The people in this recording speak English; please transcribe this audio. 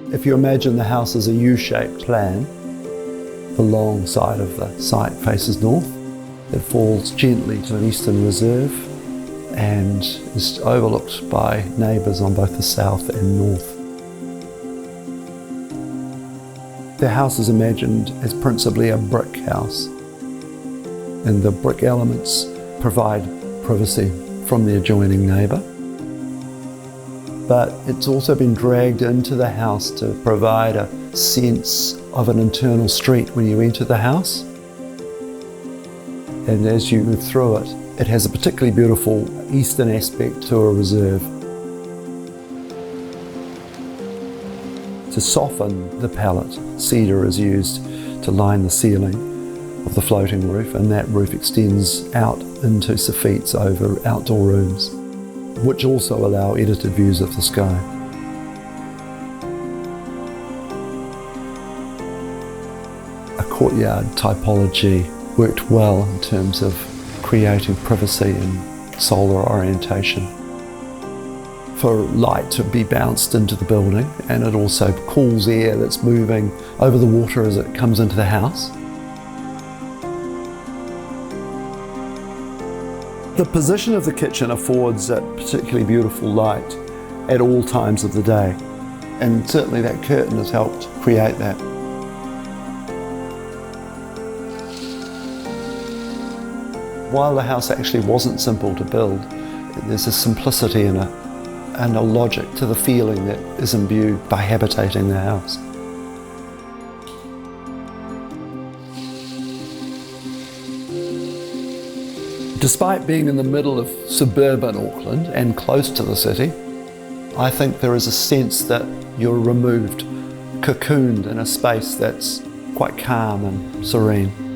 If you imagine the house as a U-shaped plan, the long side of the site faces north. It falls gently to an eastern reserve and is overlooked by neighbours on both the south and north. The house is imagined as principally a brick house, and the brick elements provide privacy from the adjoining neighbour. But it's also been dragged into the house to provide a sense of an internal street when you enter the house. And as you move through it, it has a particularly beautiful eastern aspect to a reserve. To soften the palette, cedar is used to line the ceiling of the floating roof, and that roof extends out into soffites over outdoor rooms, which also allow edited views of the sky. A courtyard typology worked well in terms of creating privacy and solar orientation for light to be bounced into the building, and it also cools air that's moving over the water as it comes into the house. The position of the kitchen affords a particularly beautiful light at all times of the day, and certainly that curtain has helped create that. While the house actually wasn't simple to build, there's a simplicity and a logic to the feeling that is imbued by habitating the house. Despite being in the middle of suburban Auckland and close to the city, I think there is a sense that you're removed, cocooned in a space that's quite calm and serene.